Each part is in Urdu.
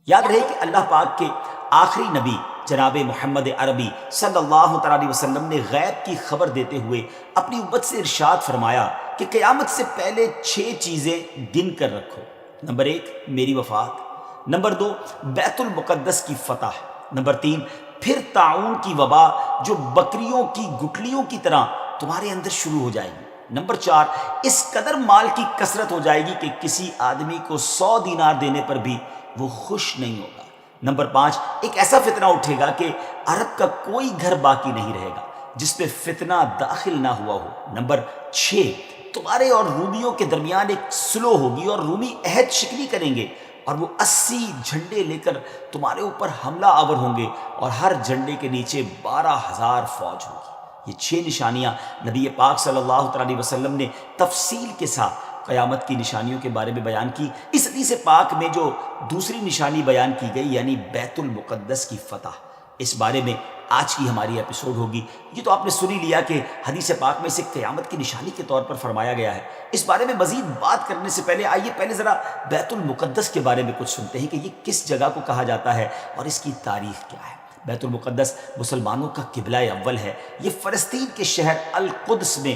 یاد رہے کہ اللہ پاک کے آخری نبی جناب محمد عربی صلی اللہ تعالی علیہ وسلم نے غیب کی خبر دیتے ہوئے اپنی امت سے ارشاد فرمایا کہ قیامت سے پہلے 6 چیزیں گن کر رکھو۔ نمبر 1 میری وفات، نمبر 2 بیت المقدس کی فتح، نمبر 3 پھر طاعون کی وبا جو بکریوں کی گٹلیوں کی طرح تمہارے اندر شروع ہو جائے گی، نمبر 4 اس قدر مال کی کثرت ہو جائے گی کہ کسی آدمی کو 100 دینار دینے پر بھی وہ خوش نہیں ہوگا، نمبر 5 ایک ایسا فتنہ اٹھے گا کہ عرب کا کوئی گھر باقی نہیں رہے گا جس پہ فتنہ داخل نہ ہوا ہو، نمبر 6 تمہارے اور رومیوں کے درمیان ایک سلو ہوگی اور رومی عہد شکنی کریں گے اور وہ 80 جھنڈے لے کر تمہارے اوپر حملہ آور ہوں گے اور ہر جھنڈے کے نیچے 12,000 فوج ہوگی۔ یہ 6 نشانیاں نبی پاک صلی اللہ علیہ وسلم نے تفصیل کے ساتھ قیامت کی نشانیوں کے بارے میں بیان کی۔ اس حدیث پاک میں جو دوسری نشانی بیان کی گئی یعنی بیت المقدس کی فتح، اس بارے میں آج کی ہماری ایپیسوڈ ہوگی۔ یہ تو آپ نے سنی لیا کہ حدیث پاک میں اسے قیامت کی نشانی کے طور پر فرمایا گیا ہے۔ اس بارے میں مزید بات کرنے سے پہلے آئیے پہلے ذرا بیت المقدس کے بارے میں کچھ سنتے ہیں کہ یہ کس جگہ کو کہا جاتا ہے اور اس کی تاریخ کیا ہے۔ بیت المقدس مسلمانوں کا قبلہ اول ہے۔ یہ فلسطین کے شہر القدس میں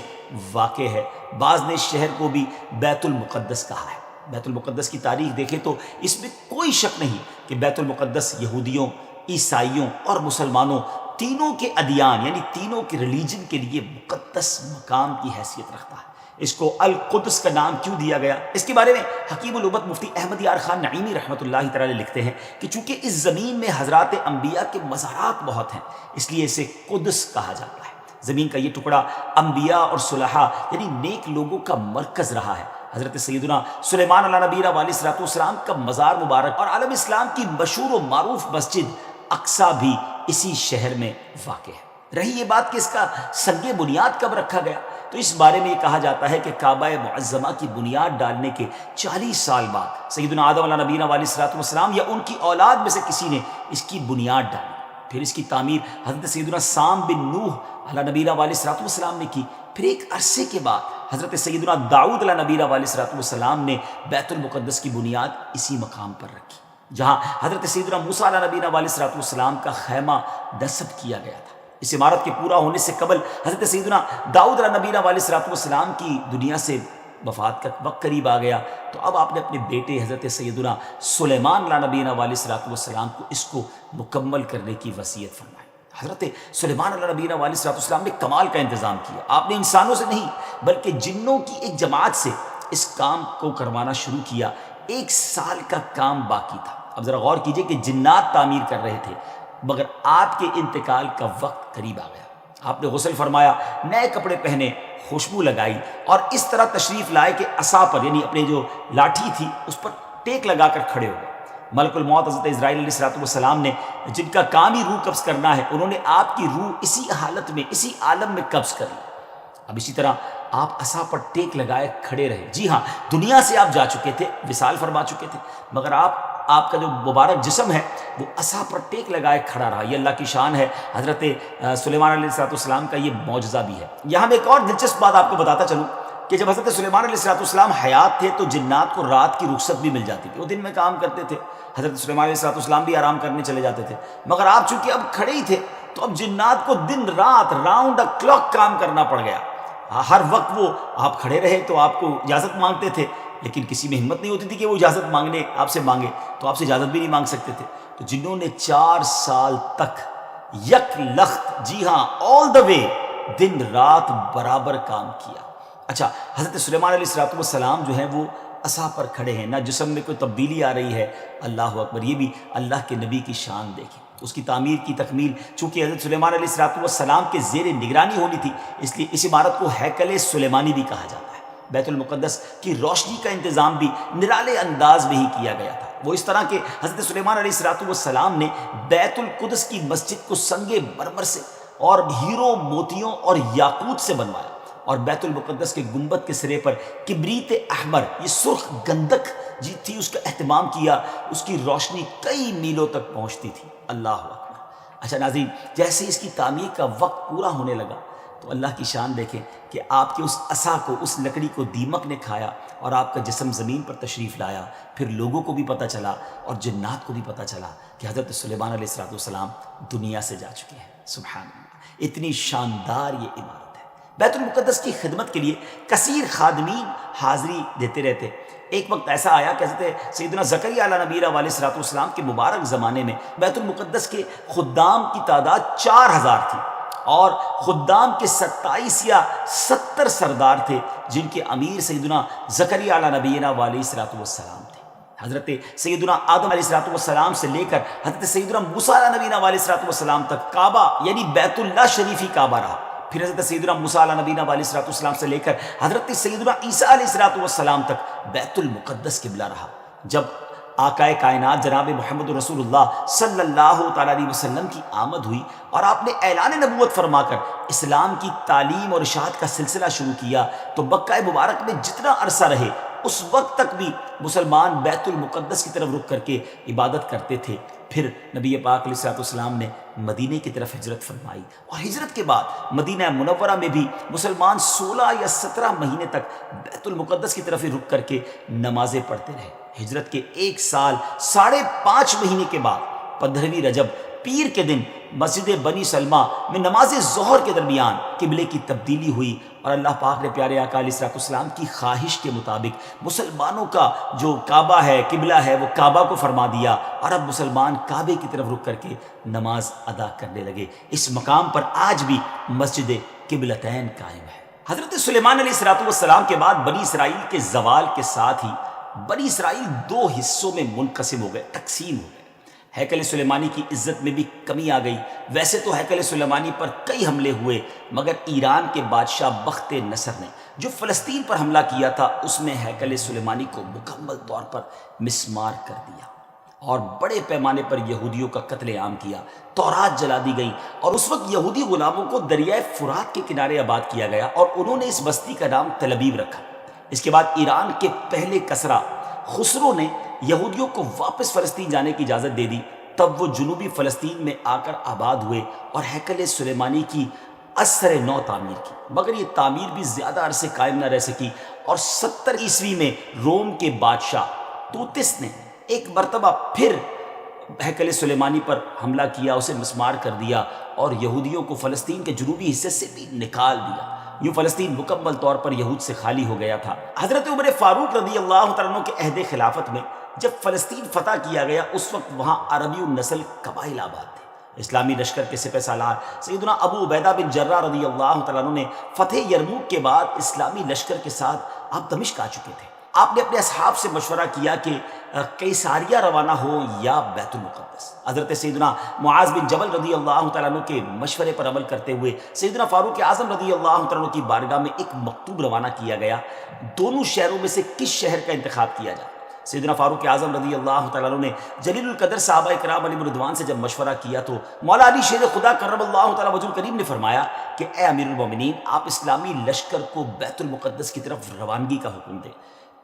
واقع ہے۔ بعض نے اس شہر کو بھی بیت المقدس کہا ہے۔ بیت المقدس کی تاریخ دیکھیں تو اس میں کوئی شک نہیں کہ بیت المقدس یہودیوں، عیسائیوں اور مسلمانوں تینوں کے ادیان یعنی تینوں کے ریلیجن کے لیے مقدس مقام کی حیثیت رکھتا ہے۔ اس کو القدس کا نام کیوں دیا گیا؟ اس کے بارے میں حکیم الامت مفتی احمد یار خان نعیمی رحمۃ اللہ تعالی لکھتے ہیں کہ چونکہ اس زمین میں حضرات انبیاء کے مزارات بہت ہیں اس لیے اسے قدس کہا جاتا ہے۔ زمین کا یہ ٹکڑا انبیاء اور صلحاء یعنی نیک لوگوں کا مرکز رہا ہے۔ حضرت سیدنا سلیمان علیہ نبینا علیہ الصلوۃ والسلام کا مزار مبارک اور عالم اسلام کی مشہور و معروف مسجد اقصیٰ بھی اسی شہر میں واقع ہے۔ رہی یہ بات کہ اس کا سنگ بنیاد کب رکھا گیا تو اس بارے میں یہ کہا جاتا ہے کہ کعبہ معظمہ کی بنیاد ڈالنے کے 40 سال بعد سیدنا آدم علیہ نبینا علیہ الصلوۃ والسلام یا ان کی اولاد میں سے کسی نے اس کی بنیاد ڈالی۔ پھر اس کی تعمیر حضرت سیدنا سام بن نوح علیہ نبینا علیہ الصلوۃ والسلام نے کی۔ پھر ایک عرصے کے بعد حضرت سیدنا داؤد علیہ نبینا علیہ الصلوۃ والسلام نے بیت المقدس کی بنیاد اسی مقام پر رکھی جہاں حضرت سیدنا موسیٰ علیہ نبینا علیہ الصلوۃ والسلام کا خیمہ نصب کیا گیا تھا۔ اس عمارت کے پورا ہونے سے قبل حضرت سیدنا داؤد علیہ نبینا علیہ الصلوۃ والسلام کی دنیا سے وفات کا وقت قریب آ گیا تو اب آپ نے اپنے بیٹے حضرت سیدنا سلیمان علیہ نبینا علیہ الصلوۃ والسلام کو اس کو مکمل کرنے کی وصیت فرمائی۔ حضرت سلیمان علیہ نبینا علیہ الصلوۃ والسلام نے کمال کا انتظام کیا۔ آپ نے انسانوں سے نہیں بلکہ جنوں کی ایک جماعت سے اس کام کو کروانا شروع کیا۔ 1 سال کا کام باقی تھا۔ اب ذرا غور کیجئے کہ جنات تعمیر کر رہے تھے مگر آپ کے انتقال کا وقت قریب آ گیا۔ آپ نے غسل فرمایا، نئے کپڑے پہنے، خوشبو لگائی اور اس طرح تشریف لائے کہ عصا پر یعنی اپنے جو لاٹھی تھی اس پر ٹیک لگا کر کھڑے ہو گئے۔ ملک الموت حضرت اسرائیل علیہ الصلوۃ والسلام نے جن کا کام ہی روح قبض کرنا ہے انہوں نے آپ کی روح اسی حالت میں اسی عالم میں قبض کر لی۔ اب اسی طرح آپ عصا پر ٹیک لگائے کھڑے رہے۔ جی ہاں، دنیا سے آپ جا چکے تھے، وصال فرما چکے تھے مگر آپ کا جو مبارک جسم ہے وہ عصا پر ٹیک لگائے کھڑا رہا۔ یہ اللہ کی شان ہے۔ حضرت سلیمان علیہ الصلوۃ والسلام کا یہ معجزہ بھی ہے۔ یہاں میں ایک اور دلچسپ بات آپ کو بتاتا چلوں کہ جب حضرت سلیمان علیہ الصلوۃ والسلام حیات تھے تو جنات کو رات کی رخصت بھی مل جاتی تھی، وہ دن میں کام کرتے تھے۔ حضرت سلیمان علیہ الصلوۃ والسلام بھی آرام کرنے چلے جاتے تھے مگر آپ چونکہ اب کھڑے ہی تھے تو اب جنات کو دن رات راؤنڈ دا کلاک کام کرنا پڑ گیا۔ ہر وقت وہ آپ کھڑے رہے تو آپ کو اجازت مانگتے تھے لیکن کسی میں ہمت نہیں ہوتی تھی کہ وہ اجازت مانگنے آپ سے مانگے تو آپ سے اجازت بھی نہیں مانگ سکتے تھے۔ تو جنہوں نے 4 سال تک یک لخت، جی ہاں آل دا وے، دن رات برابر کام کیا۔ اچھا، حضرت سلیمان علیہ الصلوۃ والسلام جو ہیں وہ عصا پر کھڑے ہیں، نہ جسم میں کوئی تبدیلی آ رہی ہے۔ اللہ اکبر، یہ بھی اللہ کے نبی کی شان دیکھیں۔ اس کی تعمیر کی تکمیل چونکہ حضرت سلیمان علیہ الصلوۃ والسلام کے زیر نگرانی ہونی تھی اس لیے اس عمارت کو ہیکل سلیمانی بھی کہا جاتا ہے۔ بیت المقدس کی روشنی کا انتظام بھی نرالے انداز میں ہی کیا گیا تھا۔ وہ اس طرح کہ حضرت سلیمان علیہ الصلوۃ والسلام نے بیت القدس کی مسجد کو سنگ مرمر سے اور ہیروں، موتیوں اور یاقوت سے بنوایا اور بیت المقدس کے گنبد کے سرے پر کبریت احمر، یہ سرخ گندک جی تھی، اس کا اہتمام کیا۔ اس کی روشنی کئی میلوں تک پہنچتی تھی۔ اللہ اکبر۔ اچھا ناظرین، جیسے اس کی تعمیر کا وقت پورا ہونے لگا تو اللہ کی شان دیکھیں کہ آپ کے اس عصا کو، اس لکڑی کو دیمک نے کھایا اور آپ کا جسم زمین پر تشریف لایا. پھر لوگوں کو بھی پتہ چلا اور جنات کو بھی پتہ چلا کہ حضرت سلیمان علیہ السلام دنیا سے جا چکے ہیں. سبحان اللہ، اتنی شاندار یہ عمارت ہے. بیت المقدس کی خدمت کے لیے کثیر خادمین حاضری دیتے رہتے. ایک وقت ایسا آیا کہ حضرت سیدنا زکریا علیہ نبی علیہ السلام کے مبارک زمانے میں بیت المقدس کے خدام کی تعداد 4000 تھی اور خدام کے 27 یا 70 سردار تھے جن کے امیر سیدنا زکریا علیہ نبی علیہ السلام تھے. حضرت سیدنا آدم علیہ السلام سے لے کر حضرت سیدنا موسیٰ علیہ نبی علیہ السلام تک کعبہ یعنی بیت اللہ شریف ہی کعبہ رہا. پھر حضرت سیدنا موسیٰ علیہ نبی علیہ السلام سے لے کر حضرت سیدنا عیسیٰ علیہ السلام تک بیت المقدس قبلہ رہا. جب آقائے کائنات جناب محمد رسول اللہ صلی اللہ تعالیٰ علیہ وسلم کی آمد ہوئی اور آپ نے اعلان نبوت فرما کر اسلام کی تعلیم اور اشاعت کا سلسلہ شروع کیا تو مکہ مبارک میں جتنا عرصہ رہے اس وقت تک بھی مسلمان بیت المقدس کی طرف رخ کر کے عبادت کرتے تھے. پھر نبی پاک علیہ السلام نے مدینے کی طرف ہجرت فرمائی اور ہجرت کے بعد مدینہ منورہ میں بھی مسلمان 16 یا 17 مہینے تک بیت المقدس کی طرف رخ کر کے نمازیں پڑھتے رہے. ہجرت کے 1 سال 5.5 مہینے کے بعد 15ویں رجب پیر کے دن مسجد بنی سلمہ میں نماز ظہر کے درمیان قبلے کی تبدیلی ہوئی اور اللہ پاک نے پیارے آقا علیہ السلام کی خواہش کے مطابق مسلمانوں کا جو کعبہ ہے، قبلہ ہے، وہ کعبہ کو فرما دیا اور اب مسلمان کعبے کی طرف رخ کر کے نماز ادا کرنے لگے. اس مقام پر آج بھی مسجد قبلتین قائم ہے. حضرت سلیمان علیہ السلام کے بعد بنی اسرائیل کے زوال کے ساتھ ہی بنی اسرائیل 2 حصوں میں منقسم ہو گئے، تقسیم ہو گئے. ہیکل سلیمانی کی عزت میں بھی کمی آ گئی. ویسے تو ہیکل سلیمانی پر کئی حملے ہوئے مگر ایران کے بادشاہ بخت نصر نے جو فلسطین پر حملہ کیا تھا اس میں ہیکل سلیمانی کو مکمل طور پر مسمار کر دیا اور بڑے پیمانے پر یہودیوں کا قتل عام کیا. تورات جلا دی گئی اور اس وقت یہودی غلاموں کو دریائے فرات کے کنارے آباد کیا گیا اور انہوں نے اس بستی کا نام تل ابیب رکھا. اس کے بعد ایران کے پہلے کسرا خسرو نے یہودیوں کو واپس فلسطین جانے کی اجازت دے دی. تب وہ جنوبی فلسطین میں آ کر آباد ہوئے اور ہیکل سلیمانی کی اثر نو تعمیر کی مگر یہ تعمیر بھی زیادہ عرصے قائم نہ رہ سکی اور 70 عیسوی میں روم کے بادشاہ توتس نے ایک مرتبہ پھر ہیکل سلیمانی پر حملہ کیا، اسے مسمار کر دیا اور یہودیوں کو فلسطین کے جنوبی حصے سے بھی نکال دیا. یوں فلسطین مکمل طور پر یہود سے خالی ہو گیا تھا. حضرت عمر فاروق رضی اللہ تعالیٰ عنہ کے عہد خلافت میں جب فلسطین فتح کیا گیا اس وقت وہاں عربی النسل قبائل آباد تھے. اسلامی لشکر کے سپہ سالار سیدنا ابو عبیدہ بن جراح رضی اللہ تعالیٰ عنہ نے فتح یرموک کے بعد اسلامی لشکر کے ساتھ آپ دمشق آ چکے تھے. آپ نے اپنے اصحاب سے مشورہ کیا کہ قیصاریہ روانہ ہو یا بیت المقدس. حضرت سیدنا معاذ بن جبل رضی اللہ تعالیٰ عنہ کے مشورے پر عمل کرتے ہوئے سیدنا فاروق اعظم رضی اللہ تعالیٰ عنہ کی بارگاہ میں ایک مکتوب روانہ کیا گیا. دونوں شہروں میں سے کس شہر کا انتخاب کیا جائے؟ سیدنا فاروق اعظم رضی اللہ تعالیٰ عنہ نے جلیل القدر صحابہ کرام علیہ رضوان سے جب مشورہ کیا تو مولا علی شیر خدا کرم اللہ تعالیٰ وجہ الکریم نے فرمایا کہ اے امیر المومنین، آپ اسلامی لشکر کو بیت المقدس کی طرف روانگی کا حکم دیں.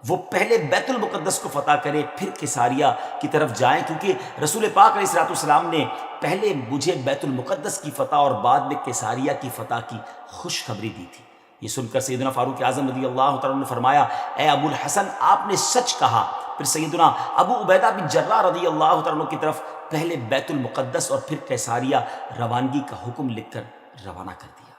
وہ پہلے بیت المقدس کو فتح کرے پھر قیصاریہ کی طرف جائیں، کیونکہ رسول پاک علیہ السلام نے پہلے مجھے بیت المقدس کی فتح اور بعد میں قیصاریہ کی فتح کی خوشخبری دی تھی. یہ سن کر سیدنا فاروق اعظم رضی اللہ تعالیٰ نے فرمایا اے ابو الحسن، آپ نے سچ کہا. پھر سیدنا ابو عبیدہ بن جراح رضی اللہ تعالیٰ کی طرف پہلے بیت المقدس اور پھر قیصاریہ روانگی کا حکم لکھ کر روانہ کر دیا.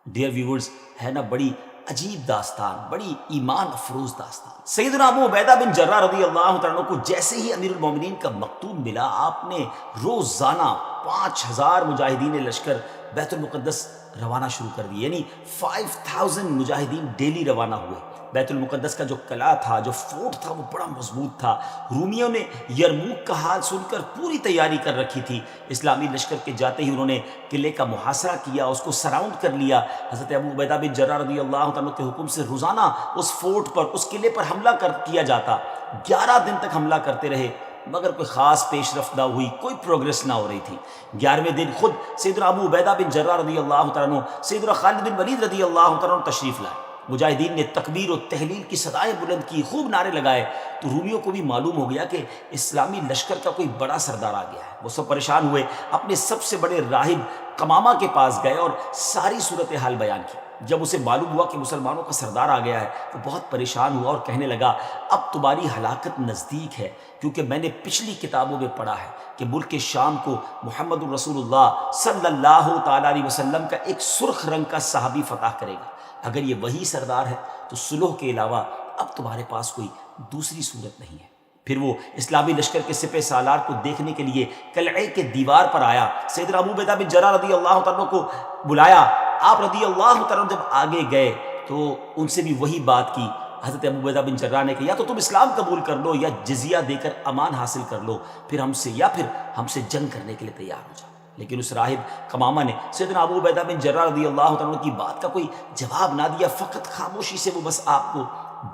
ڈیئر ویورز، ہے نا بڑی عجیب داستان، بڑی ایمان افروز داستان. سیدنا ابو عبیدہ بن جراح رضی اللہ تعالیٰ کو جیسے ہی امیر المومنین کا مکتوب ملا، آپ نے روزانہ 5000 مجاہدین لشکر بیت المقدس روانہ شروع کر دی. یعنی 5000 مجاہدین ڈیلی روانہ ہوئے. بیت المقدس کا جو قلعہ تھا، جو فورٹ تھا، وہ بڑا مضبوط تھا. رومیوں نے یرموک کا حال سن کر پوری تیاری کر رکھی تھی. اسلامی لشکر کے جاتے ہی انہوں نے قلعے کا محاصرہ کیا، اس کو سراؤنڈ کر لیا. حضرت ابو عبیدہ بن جراح رضی اللہ تعالیٰ کے حکم سے روزانہ اس فورٹ پر، اس قلعے پر حملہ کیا جاتا. 11 دن تک حملہ کرتے رہے مگر کوئی خاص پیش رفت نہ ہوئی، کوئی پروگرس نہ ہو رہی تھی. 11ویں دن خود سیدنا ابو عبیدہ بن جراح رضی اللہ تعالیٰ عنہ سیدنا خالد بن ولید رضی اللہ تعالیٰ عنہ تشریف لائے مجاہدین نے تکبیر و تحلیل کی صدائیں بلند کی، خوب نعرے لگائے، تو رومیوں کو بھی معلوم ہو گیا کہ اسلامی لشکر کا کوئی بڑا سردار آ گیا ہے۔ وہ سب پریشان ہوئے، اپنے سب سے بڑے راہب قمامہ کے پاس گئے اور ساری صورتحال بیان کی۔ جب اسے معلوم ہوا کہ مسلمانوں کا سردار آ گیا ہے، وہ بہت پریشان ہوا اور کہنے لگا اب تمہاری ہلاکت نزدیک ہے، کیونکہ میں نے پچھلی کتابوں میں پڑھا ہے کہ ملک شام کو محمد الرسول اللہ صلی اللہ تعالیٰ علیہ وسلم کا ایک سرخ رنگ کا صحابی فتح کرے گا۔ اگر یہ وہی سردار ہے تو صلح کے علاوہ اب تمہارے پاس کوئی دوسری صورت نہیں ہے۔ پھر وہ اسلامی لشکر کے سپہ سالار کو دیکھنے کے لیے قلعے کے دیوار پر آیا، سیدنا ابو عبیدہ بن جراح رضی اللہ تعالیٰ کو بلایا۔ آپ رضی اللہ تعالیٰ جب آگے گئے تو ان سے بھی وہی بات کی۔ حضرت ابو عبیدہ بن جراح نے کہا یا تو تم اسلام قبول کر لو یا جزیہ دے کر امان حاصل کر لو، پھر ہم سے جنگ کرنے کے لیے تیار ہو جاؤ۔ لیکن اس راہب قمامہ نے سیدنا ابو عبیدہ بن جراح رضی اللہ تعالیٰ کی بات کا کوئی جواب نہ دیا، فقط خاموشی سے وہ بس آپ کو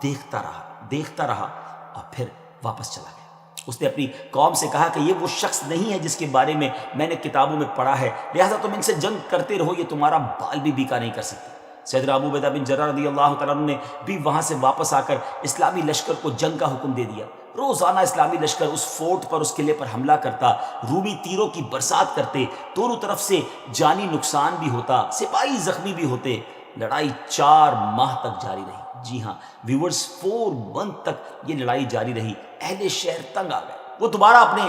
دیکھتا رہا اور پھر واپس چلا گیا۔ اس نے اپنی قوم سے کہا کہ یہ وہ شخص نہیں ہے جس کے بارے میں میں نے کتابوں میں پڑھا ہے، لہٰذا تم ان سے جنگ کرتے رہو، یہ تمہارا بال بھی بیکا نہیں کر سکتے۔ سیدنا ابو عبیدہ بن جراح رضی اللہ تعالیٰ نے بھی وہاں سے واپس آ کر اسلامی لشکر کو جنگ کا حکم دے دیا۔ روزانہ اسلامی لشکر اس فورٹ پر، اس قلعے پر حملہ کرتا، رومی تیروں کی برسات کرتے، دونوں طرف سے جانی نقصان بھی ہوتا، سپاہی زخمی بھی ہوتے۔ لڑائی 4 ماہ تک جاری رہی۔ جی ہاں ویورز، 4 منتھ تک یہ لڑائی جاری رہی۔ اہل شہر تنگ آ گئے، وہ دوبارہ اپنے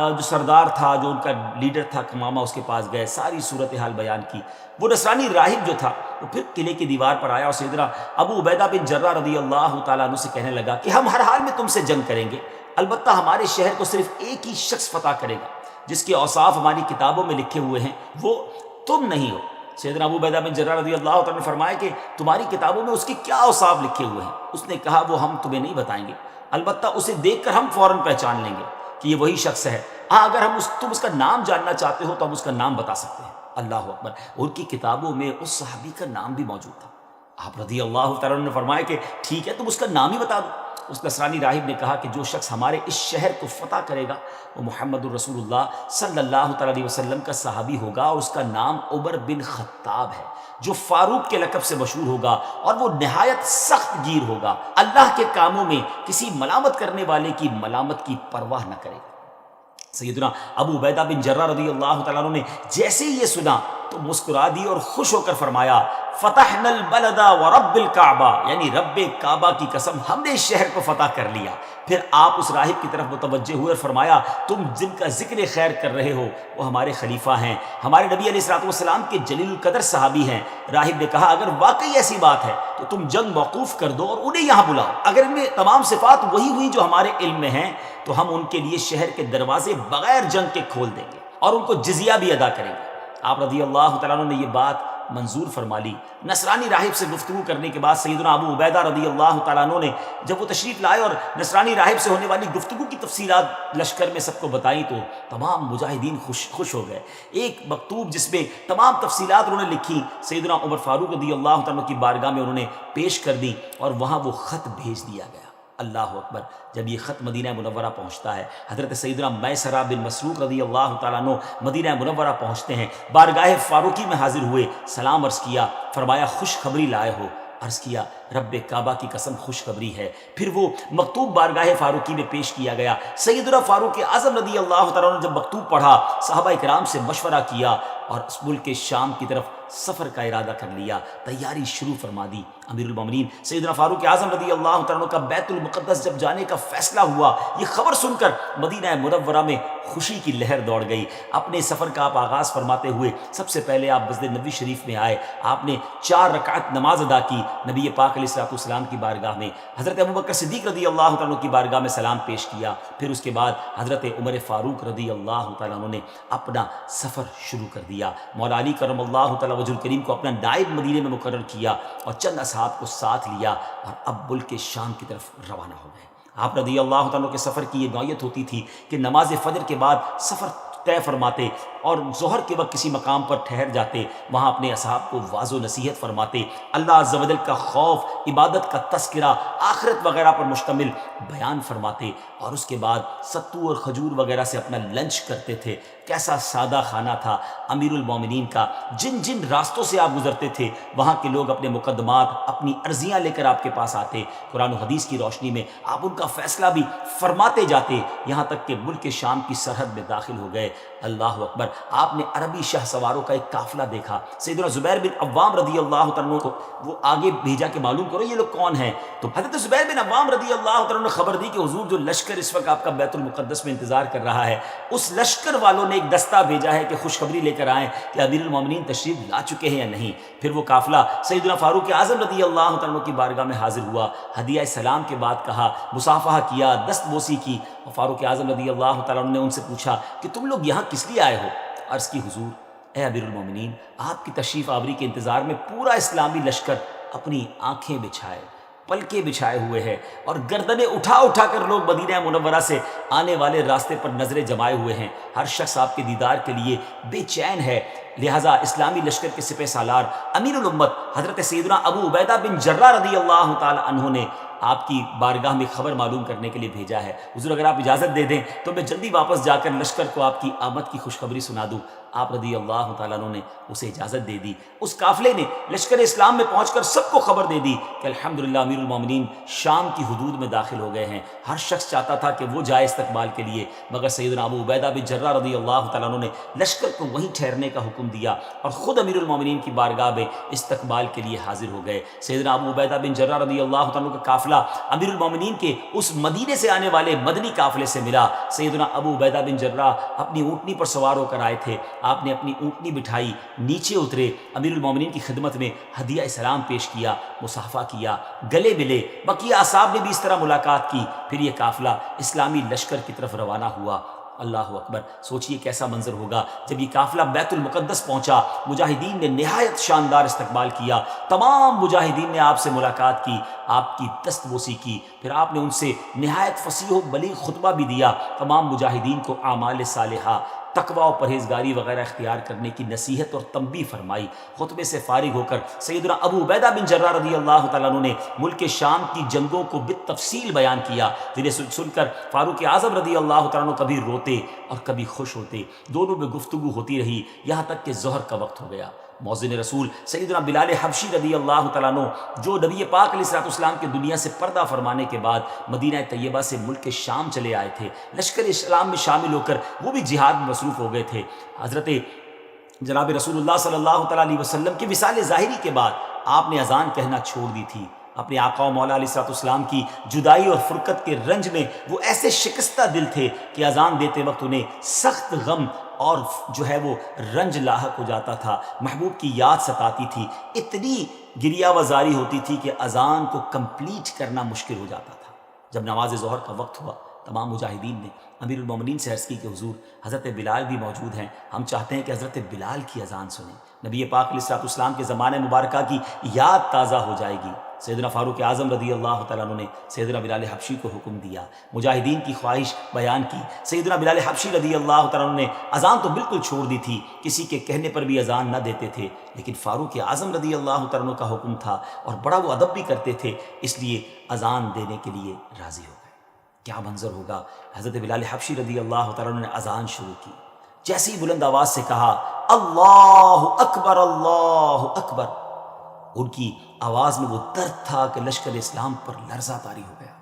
جو سردار تھا، جو ان کا لیڈر تھا قمامہ، اس کے پاس گئے، ساری صورتحال بیان کی۔ وہ نصرانی راہب جو تھا وہ پھر قلعے کی دیوار پر آیا اور سیدنا ابو عبیدہ بن جراح رضی اللہ تعالیٰ عنہ سے کہنے لگا کہ ہم ہر حال میں تم سے جنگ کریں گے، البتہ ہمارے شہر کو صرف ایک ہی شخص فتح کرے گا جس کے اوصاف ہماری کتابوں میں لکھے ہوئے ہیں، وہ تم نہیں ہو۔ سیدنا ابو عبیدہ بن جراح رضی اللہ تعالیٰ نے فرمایا کہ تمہاری کتابوں میں اس کے کیا اوصاف لکھے ہوئے ہیں؟ اس نے کہا وہ ہم تمہیں نہیں بتائیں گے، البتہ اسے دیکھ کر ہم فوراً پہچان لیں گے کہ یہ وہی شخص ہے۔ ہاں اگر تم اس کا نام جاننا چاہتے ہو تو ہم اس کا نام بتا سکتے ہیں۔ اللہ اکبر! ان کی کتابوں میں اس صحابی کا نام بھی موجود تھا۔ آپ رضی اللہ تعالیٰ نے فرمایا کہ ٹھیک ہے تم اس کا نام ہی بتا دو۔ اس نصرانی راہب نے کہا کہ جو شخص ہمارے اس شہر کو فتح کرے گا وہ محمد الرسول اللہ صلی اللہ تعالیٰ علیہ وسلم کا صحابی ہوگا، اور اس کا نام عمر بن خطاب ہے، جو فاروق کے لقب سے مشہور ہوگا، اور وہ نہایت سخت گیر ہوگا، اللہ کے کاموں میں کسی ملامت کرنے والے کی ملامت کی پرواہ نہ کرے گا۔ سیدنا ابو عبیدہ بن جراح رضی اللہ تعالیٰ عنہ نے جیسے ہی یہ سنا تو مسکرا دی اور خوش ہو کر فرمایا فتحنا البلد ورب الکعبہ، یعنی رب کعبہ کی قسم ہم نے اس شہر کو فتح کر لیا۔ پھر آپ اس راہب کی طرف متوجہ ہوئے اور فرمایا تم جن کا ذکر خیر کر رہے ہو وہ ہمارے خلیفہ ہیں، ہمارے نبی علیہ الصلوۃ والسلام کے جلیل القدر صحابی ہیں۔ راہب نے کہا اگر واقعی ایسی بات ہے تو تم جنگ موقوف کر دو اور انہیں یہاں بلاؤ، اگر ان میں تمام صفات وہی ہوئی جو ہمارے علم میں ہیں تو ہم ان کے لیے شہر کے دروازے بغیر جنگ کے کھول دیں گے اور ان کو جزیہ بھی ادا کریں گے۔ آپ رضی اللہ تعالیٰ عنہ نے یہ بات منظور فرما لی۔ نصرانی راہب سے گفتگو کرنے کے بعد سیدنا ابو عبیدہ رضی اللہ تعالیٰ عنہ نے جب وہ تشریف لائے اور نصرانی راہب سے ہونے والی گفتگو کی تفصیلات لشکر میں سب کو بتائیں تو تمام مجاہدین خوش ہو گئے۔ ایک مکتوب جس میں تمام تفصیلات انہوں نے لکھی سیدنا عمر فاروق رضی اللہ تعالیٰ کی بارگاہ میں انہوں نے پیش کر دی، اور وہاں وہ خط بھیج دیا گیا۔ اللہ اکبر! جب یہ خط مدینہ منورہ پہنچتا ہے، حضرت سیدنا میسرہ بن مسروق رضی اللہ تعالیٰ عنہ مدینہ منورہ پہنچتے ہیں، بارگاہ فاروقی میں حاضر ہوئے، سلام عرض کیا، فرمایا خوشخبری لائے ہو؟ عرض کیا رب کعبہ کی قسم خوشخبری ہے۔ پھر وہ مکتوب بارگاہ فاروقی میں پیش کیا گیا۔ سیدنا فاروق اعظم رضی اللہ تعالیٰ عنہ نے جب مکتوب پڑھا، صحابہ کرام سے مشورہ کیا اور اس ملک شام کی طرف سفر کا ارادہ کر لیا، تیاری شروع فرما دی۔ امیر المومنین سیدنا فاروق اعظم رضی اللہ تعالیٰ عنہ کا بیت المقدس جب جانے کا فیصلہ ہوا، یہ خبر سن کر مدینہ منورہ میں خوشی کی لہر دوڑ گئی۔ اپنے سفر کا آپ آغاز فرماتے ہوئے سب سے پہلے آپ مسجد نبوی شریف میں آئے، آپ نے 4 رکعت نماز ادا کی، نبی پاک علیہ الصلوۃ والسلام کی بارگاہ میں، حضرت ابوبکر صدیق رضی اللہ تعالیٰ عنہ کی بارگاہ میں سلام پیش کیا۔ پھر اس کے بعد حضرت عمر فاروق رضی اللہ تعالیٰ عنہ نے اپنا سفر شروع کر دیا۔ مولا علی کرم اللہ تعالیٰ وجہ الکریم کو اپنا نائب مدینے میں مقرر کیا اور چند اصحاب کو ساتھ لیا، اور اب ملک شام کی طرف روانہ ہو گئے۔ آپ رضی اللہ تعالیٰ کے سفر کی یہ نوعیت ہوتی تھی کہ نماز فجر کے بعد سفر طے فرماتے اور ظہر کے وقت کسی مقام پر ٹھہر جاتے، وہاں اپنے اصحاب کو واض و نصیحت فرماتے، اللہ عز و جل کا خوف، عبادت کا تذکرہ، آخرت وغیرہ پر مشتمل بیان فرماتے، اور اس کے بعد ستو اور کھجور وغیرہ سے اپنا لنچ کرتے تھے۔ کیسا سادہ کھانا تھا امیر المومنین کا۔ جن جن راستوں سے آپ گزرتے تھے وہاں کے لوگ اپنے مقدمات، اپنی عرضیاں لے کر آپ کے پاس آتے، قرآن و حدیث کی روشنی میں آپ ان کا فیصلہ بھی فرماتے جاتے، یہاں تک کہ ملک شام کی سرحد میں داخل ہو گئے۔ اللہ اکبر! آپ نے عربی شاہ سواروں کا ایک قافلہ دیکھا۔ سیدنا زبیر بن عوام رضی اللہ عنہ کو وہ آگے بھیجا کہ معلوم کرو یہ لوگ کون ہیں۔ تو حضرت زبیر بن عوام رضی اللہ عنہ نے خبر دی کہ حضور جو لشکر اس وقت آپ کا بیت المقدس میں انتظار کر رہا ہے، اس لشکر والوں نے ایک دستہ بھیجا ہے کہ خوشخبری لے کر آئیں کہ امیر المومنین تشریف لا چکے ہیں یا نہیں۔ پھر وہ قافلہ سیدنا فاروق اعظم رضی اللہ عنہ کی بارگاہ میں حاضر ہوا، ہدیہ سلام کے بعد کہا، مصافحہ کیا، دست بوسی کی، اور فاروق اعظم رضی اللہ تعالیٰ عنہ نے ان سے پوچھا کہ تم لوگ یہاں کس لیے آئے ہو؟ عرض کی، حضور اے امیر المومنین، آپ کی تشریف آوری کے انتظار میں پورا اسلامی لشکر اپنی آنکھیں بچھائے، پلکیں بچھائے ہوئے ہے، اور گردنیں اٹھا اٹھا کر لوگ مدینہ منورہ سے آنے والے راستے پر نظریں جمائے ہوئے ہیں۔ ہر شخص آپ کے دیدار کے لیے بے چین ہے، لہٰذا اسلامی لشکر کے سپہ سالار امیر الامت حضرت سیدنا ابو عبیدہ بن جرہ رضی اللہ تعالی عنہ نے آپ کی بارگاہ میں خبر معلوم کرنے کے لیے بھیجا ہے۔ حضور اگر آپ اجازت دے دیں تو میں جلدی واپس جا کر لشکر کو آپ کی آمد کی خوشخبری سنا دوں۔ آپ رضی اللہ تعالیٰ عنہ نے اسے اجازت دے دی۔ اس قافلے نے لشکر اسلام میں پہنچ کر سب کو خبر دے دی کہ الحمدللہ امیر المومنین شام کی حدود میں داخل ہو گئے ہیں۔ ہر شخص چاہتا تھا کہ وہ جائے استقبال کے لیے، مگر سیدنا ابو عبیدہ بن جرہ رضی اللہ تعالیٰ عنہ نے لشکر کو وہیں ٹھہرنے کا حکم دیا اور خود امیر المومنین کی بارگاہ میں استقبال کے لیے حاضر ہو گئے۔ سیدنا ابو عبیدہ بن جرہ رضی اللہ تعالیٰ عنہ کا قافلہ امیر المومنین کے اس مدینے سے آنے والے مدنی قافلے سے ملا۔ سیدنا ابو عبیدہ بن جرہ اپنی اونٹنی پر سوار ہو کر آئے تھے۔ آپ نے اپنی اونٹنی بٹھائی، نیچے اترے، امیر المومنین کی خدمت میں ہدیہ سلام پیش کیا، مصافحہ کیا، گلے ملے، بقیہ اصحاب نے بھی اس طرح ملاقات کی۔ پھر یہ قافلہ اسلامی لشکر کی طرف روانہ ہوا۔ اللہ اکبر! سوچئے کیسا منظر ہوگا جب یہ قافلہ بیت المقدس پہنچا۔ مجاہدین نے نہایت شاندار استقبال کیا، تمام مجاہدین نے آپ سے ملاقات کی، آپ کی دست بوسی کی، پھر آپ نے ان سے نہایت فصیح و بلیغ خطبہ بھی دیا، تمام مجاہدین کو اعمال صالحہ، تقوی و پرہیزگاری وغیرہ اختیار کرنے کی نصیحت اور تنبیہ فرمائی۔ خطبے سے فارغ ہو کر سیدنا ابو عبیدہ بن جرہ رضی اللہ تعالیٰ عنہ نے ملک شام کی جنگوں کو بالتفصیل بیان کیا، جنہیں سن کر فاروق اعظم رضی اللہ تعالیٰ عنہ کبھی روتے اور کبھی خوش ہوتے۔ دونوں میں گفتگو ہوتی رہی یہاں تک کہ ظہر کا وقت ہو گیا۔ مؤذن رسول سیدنا بلال حبشی رضی اللہ تعالیٰ عنہ، جو نبی پاک علیہ الصلوۃ والسلام کے دنیا سے پردہ فرمانے کے بعد مدینہ طیبہ سے ملک شام چلے آئے تھے، لشکر اسلام میں شامل ہو کر وہ بھی جہاد میں مصروف ہو گئے تھے۔ حضرت جناب رسول اللہ صلی اللہ تعالیٰ علیہ وسلم کی وصال ظاہری کے بعد آپ نے اذان کہنا چھوڑ دی تھی۔ اپنے آقا و مولا علیہ الصلوۃ والسلام کی جدائی اور فرقت کے رنج میں وہ ایسے شکستہ دل تھے کہ اذان دیتے وقت انہیں سخت غم اور جو ہے وہ رنج لاحق ہو جاتا تھا، محبوب کی یاد ستاتی تھی، اتنی گریہ وزاری ہوتی تھی کہ اذان کو کمپلیٹ کرنا مشکل ہو جاتا تھا۔ جب نماز ظہر کا وقت ہوا، تمام مجاہدین نے امیر المومنین سے عرض کی کہ حضور حضرت بلال بھی موجود ہیں، ہم چاہتے ہیں کہ حضرت بلال کی اذان سنیں، نبی پاک علیہ الصلوۃ والسلام کے زمانے مبارکہ کی یاد تازہ ہو جائے گی۔ سیدنا فاروق اعظم رضی اللہ تعالیٰ عنہ نے سیدنا بلال حبشی کو حکم دیا، مجاہدین کی خواہش بیان کی۔ سیدنا بلال حبشی رضی اللہ تعالیٰ عنہ نے اذان تو بالکل چھوڑ دی تھی، کسی کے کہنے پر بھی اذان نہ دیتے تھے، لیکن فاروق اعظم رضی اللہ تعالیٰ عنہ کا حکم تھا اور بڑا وہ ادب بھی کرتے تھے، اس لیے اذان دینے کے لیے راضی ہو گئے۔ کیا منظر ہوگا! حضرت بلال حبشی رضی اللہ تعالیٰ عنہ نے اذان شروع کی، جیسی ہی بلند آواز سے کہا اللہ اکبر اللہ اکبر، ان کی آواز میں وہ درد تھا کہ لشکر اسلام پر لرزہ طاری ہو گیا۔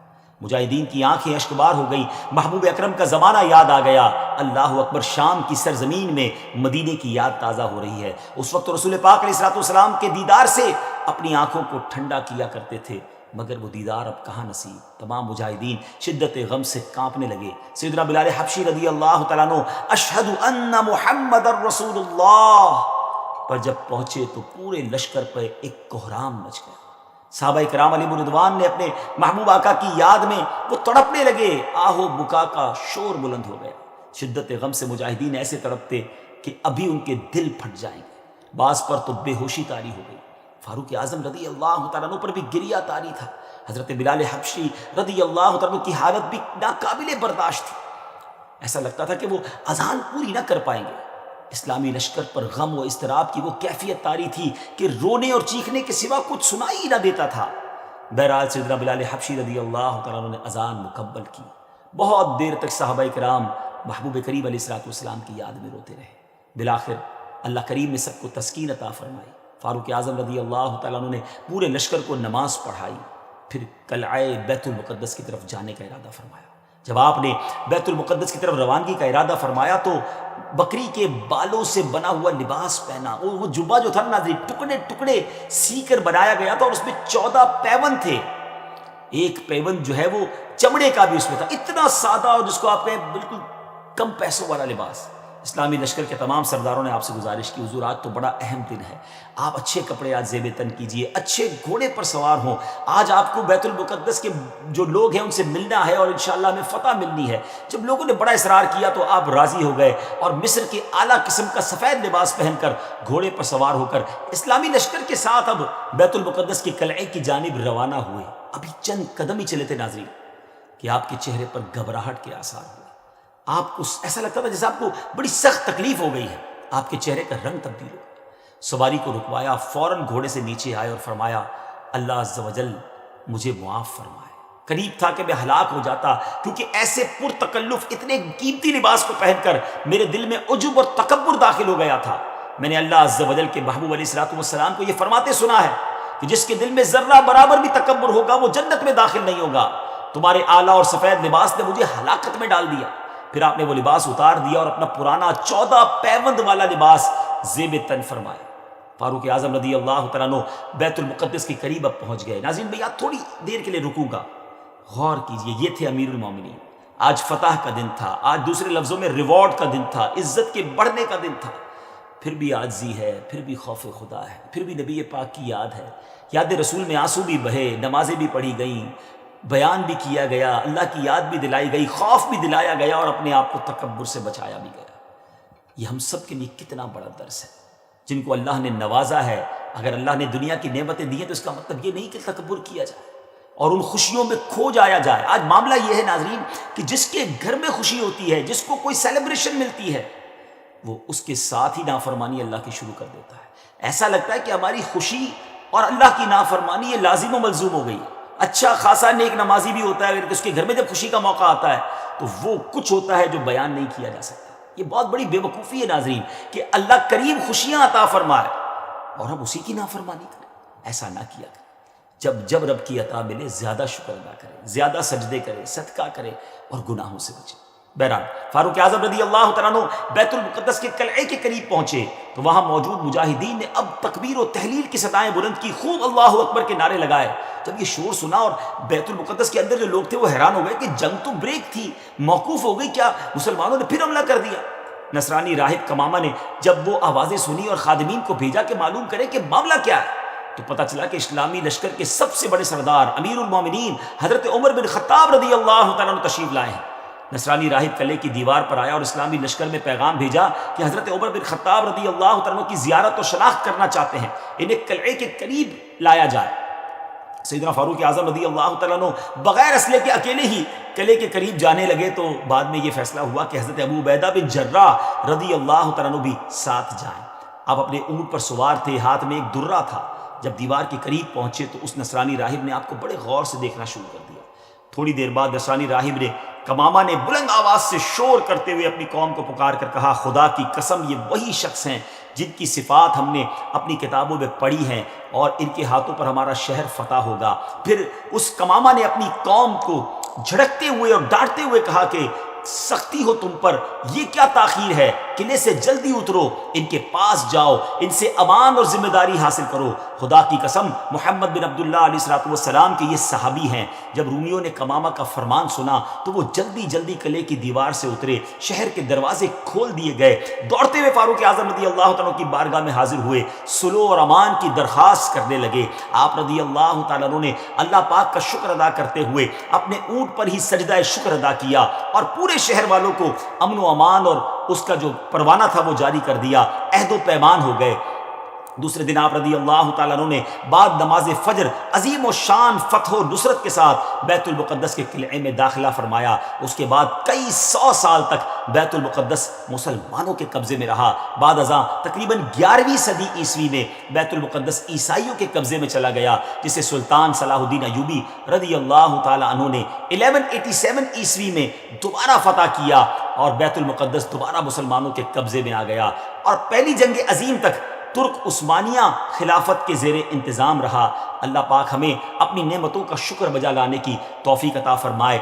مجاہدین کی آنکھیں اشکبار ہو گئی، محبوب اکرم کا زمانہ یاد آ گیا۔ اللہ اکبر! شام کی سرزمین میں مدینے کی یاد تازہ ہو رہی ہے۔ اس وقت رسول پاک علیہ الصلوۃ والسلام کے دیدار سے اپنی آنکھوں کو ٹھنڈا کیا کرتے تھے، مگر وہ دیدار اب کہاں نصیب۔ تمام مجاہدین شدت غم سے کانپنے لگے۔ سیدنا بلال حبشی رضی اللہ تعالیٰ عنہ اشہد ان محمد الرسول اللہ پر جب پہنچے تو پورے لشکر پر ایک کوہرام مچ گیا۔ صحابہ کرام علیہ رضوان نے اپنے محبوب آقا کی یاد میں وہ تڑپنے لگے، آہو بکا کا شور بلند ہو گیا۔ شدت غم سے مجاہدین ایسے تڑپتے کہ ابھی ان کے دل پھٹ جائیں گے، بعض پر تو بے ہوشی طاری ہو گئی۔ فاروق اعظم رضی اللہ تعالیٰ عنہ پر بھی گریہ طاری تھا۔ حضرت بلال حبشی رضی اللہ تعالیٰ عنہ کی حالت بھی ناقابل برداشت تھی، ایسا لگتا تھا کہ وہ اذان پوری نہ کر پائیں گے۔ اسلامی لشکر پر غم و اضطراب کی وہ کیفیت طاری تھی کہ رونے اور چیخنے کے سوا کچھ سنائی ہی نہ دیتا تھا۔ بہرحال سیدنا بلال حبشی رضی اللہ تعالیٰ عنہ نے اذان مکمل کی۔ بہت دیر تک صحابہ کرام محبوب کریم علیہ السلام کی یاد میں روتے رہے۔ بالآخر اللہ کریم نے سب کو تسکین عطا فرمائی۔ فاروق اعظم رضی اللہ تعالیٰ عنہ نے پورے لشکر کو نماز پڑھائی، پھر قلعہ بیت المقدس کی طرف جانے کا ارادہ فرمایا۔ جب آپ نے بیت المقدس کی طرف روانگی کا ارادہ فرمایا تو بکری کے بالوں سے بنا ہوا لباس پہنا، وہ جبہ جو تھا ناظرین ٹکڑے ٹکڑے سی کر بنایا گیا تھا، اور اس میں 14 پیون تھے۔ ایک پیون جو ہے وہ چمڑے کا بھی اس میں تھا، اتنا سادہ اور جس کو آپ کہیں بالکل کم پیسوں والا لباس۔ اسلامی لشکر کے تمام سرداروں نے آپ سے گزارش کی، حضور آج تو بڑا اہم دن ہے، آپ اچھے کپڑے آج زیب تن کیجئے، اچھے گھوڑے پر سوار ہوں، آج آپ کو بیت المقدس کے جو لوگ ہیں ان سے ملنا ہے اور انشاءاللہ ہمیں فتح ملنی ہے۔ جب لوگوں نے بڑا اصرار کیا تو آپ راضی ہو گئے اور مصر کے اعلیٰ قسم کا سفید لباس پہن کر گھوڑے پر سوار ہو کر اسلامی لشکر کے ساتھ اب بیت المقدس کے قلعے کی جانب روانہ ہوئے۔ ابھی چند قدم ہی چلے تھے ناظرین کہ آپ کے چہرے پر گھبراہٹ کے آثار ہوئے۔ آپ کو ایسا لگتا تھا جیسے آپ کو بڑی سخت تکلیف ہو گئی ہے، آپ کے چہرے کا رنگ تبدیل ہو گیا۔ سواری کو رکوایا، فوراً گھوڑے سے نیچے آئے اور فرمایا اللہ عز و جل مجھے معاف فرمائے۔ قریب تھا کہ میں ہلاک ہو جاتا، کیونکہ ایسے پرتکلف اتنے قیمتی لباس کو پہن کر میرے دل میں عجب اور تکبر داخل ہو گیا تھا۔ میں نے اللہ عز و جل کے محبوب علیہ السلام کو یہ فرماتے سنا ہے کہ جس کے دل میں ذرہ برابر بھی تکبر ہوگا وہ جنت میں داخل نہیں ہوگا۔ تمہارے اعلیٰ اور سفید لباس نے مجھے ہلاکت میں ڈال دیا۔ پھر آپ نے وہ لباس اتار دیا اور اپنا پرانا 14 پیوند والا لباس زیب تن فرمایا۔ فاروق اعظم رضی اللہ تعالیٰ عنہ بیت المقدس کے قریب اب پہنچ گئے۔ ناظرین میں یہاں تھوڑی دیر کے لیے رکوں گا، غور کیجئے، یہ تھے امیر المومنین۔ آج فتح کا دن تھا، آج دوسرے لفظوں میں ریوارڈ کا دن تھا، عزت کے بڑھنے کا دن تھا۔ پھر بھی عاجزی ہے، پھر بھی خوف خدا ہے، پھر بھی نبی پاک کی یاد ہے، یاد رسول میں آنسو بھی بہے، نمازیں بھی پڑھی گئیں، بیان بھی کیا گیا، اللہ کی یاد بھی دلائی گئی، خوف بھی دلایا گیا اور اپنے آپ کو تکبر سے بچایا بھی گیا۔ یہ ہم سب کے لیے کتنا بڑا درس ہے۔ جن کو اللہ نے نوازا ہے، اگر اللہ نے دنیا کی نعمتیں دی ہیں تو اس کا مطلب یہ نہیں کہ تکبر کیا جائے اور ان خوشیوں میں کھو جایا جائے۔ آج معاملہ یہ ہے ناظرین کہ جس کے گھر میں خوشی ہوتی ہے، جس کو کوئی سیلیبریشن ملتی ہے، وہ اس کے ساتھ ہی نافرمانی اللہ کی شروع کر دیتا ہے۔ ایسا لگتا ہے کہ ہماری خوشی اور اللہ کی نافرمانی یہ لازم و ملزوم ہو گئی۔ اچھا خاصا نیک نمازی بھی ہوتا ہے، اگر اس کے گھر میں جب خوشی کا موقع آتا ہے تو وہ کچھ ہوتا ہے جو بیان نہیں کیا جا سکتا۔ یہ بہت بڑی بے وقوفی ہے ناظرین کہ اللہ کریم خوشیاں عطا فرمائے اور ہم اسی کی نافرمانی کریں۔ ایسا نہ کیا کریں۔ جب رب کی عطا ملے زیادہ شکر ادا کریں، زیادہ سجدے کریں، صدقہ کریں اور گناہوں سے بچیں۔ بہرحال فاروق اعظم رضی اللہ تعالیٰ عنہ بیت المقدس کے قلعے کے قریب پہنچے تو وہاں موجود مجاہدین نے اب تکبیر و تحلیل کی صدائیں بلند کی، خوب اللہ اکبر کے نعرے لگائے۔ جب یہ شور سنا اور بیت المقدس کے اندر جو لوگ تھے وہ حیران ہو گئے کہ جنگ تو بریک تھی، موقوف ہو گئی، کیا مسلمانوں نے پھر حملہ کر دیا؟ نصرانی راہب کمامہ نے جب وہ آوازیں سنی اور خادمین کو بھیجا کہ معلوم کرے کہ معاملہ کیا ہے، تو پتہ چلا کہ اسلامی لشکر کے سب سے بڑے سردار امیر المومنین حضرت عمر بن خطاب رضی اللہ تعالیٰ عنہ تشریف لائے ہیں۔ نصرانی راہب قلعے کی دیوار پر آیا اور اسلامی لشکر میں پیغام بھیجا کہ حضرت عمر بن خطاب رضی اللہ تعالیٰ عنہ کی زیارت و شناخت کرنا چاہتے ہیں، انہیں قلعے کے قریب لایا جائے۔ سیدنا فاروق اعظم رضی اللہ تعالیٰ عنہ بغیر اسلحے کے اکیلے ہی قلعے کے قریب جانے لگے تو بعد میں یہ فیصلہ ہوا کہ حضرت ابو عبیدہ بن جراح رضی اللہ تعالیٰ عنہ بھی ساتھ جائیں۔ آپ اپنے اونٹ پر سوار تھے، ہاتھ میں ایک درہ تھا۔ جب دیوار کے قریب پہنچے تو اس نصرانی راہب نے آپ کو بڑے غور سے دیکھنا شروع کر دیا۔ تھوڑی دیر بعد نصرانی راہب نے کمامہ نے بلند آواز سے شور کرتے ہوئے اپنی قوم کو پکار کر کہا، خدا کی قسم یہ وہی شخص ہیں جن کی صفات ہم نے اپنی کتابوں میں پڑھی ہیں اور ان کے ہاتھوں پر ہمارا شہر فتح ہوگا۔ پھر اس کمامہ نے اپنی قوم کو جھڑکتے ہوئے اور ڈانٹتے ہوئے کہا کہ سختی ہو تم پر، یہ کیا تاخیر ہے، قلعے سے جلدی اترو، ان کے پاس جاؤ، ان سے امان اور ذمہ داری حاصل کرو۔ خدا کی قسم محمد بن عبداللہ علیہ السلام کے یہ صحابی ہیں۔ جب رومیوں نے کمامہ کا فرمان سنا تو وہ جلدی جلدی قلعے کی دیوار سے اترے، شہر کے دروازے کھول دیے گئے، دوڑتے ہوئے فاروق اعظم رضی اللہ تعالیٰ کی بارگاہ میں حاضر ہوئے، صلح اور امان کی درخواست کرنے لگے۔ آپ رضی اللہ تعالیٰ عنہ نے اللہ پاک کا شکر ادا کرتے ہوئے اپنے اونٹ پر ہی سجدہ شکر ادا کیا اور پورے شہر والوں کو امن و امان اور اس کا جو پروانہ تھا وہ جاری کر دیا۔ عہد و پیمان ہو گئے، دوسرے دن آپ رضی اللہ تعالیٰ عنہ نے بعد نماز فجر عظیم و شان فتح و نصرت کے ساتھ بیت المقدس کے قلعے میں داخلہ فرمایا۔ اس کے بعد کئی سو سال تک بیت المقدس مسلمانوں کے قبضے میں رہا۔ بعد ازاں تقریباً 11ویں صدی عیسوی میں بیت المقدس عیسائیوں کے قبضے میں چلا گیا، جسے سلطان صلاح الدین ایوبی رضی اللہ تعالیٰ عنہ نے 1187 عیسوی میں دوبارہ فتح کیا، اور بیت المقدس دوبارہ مسلمانوں کے قبضے میں آ گیا، اور پہلی جنگ عظیم تک ترک عثمانیہ خلافت کے زیر انتظام رہا۔ اللہ پاک ہمیں اپنی نعمتوں کا شکر بجا لانے کی توفیق عطا فرمائے۔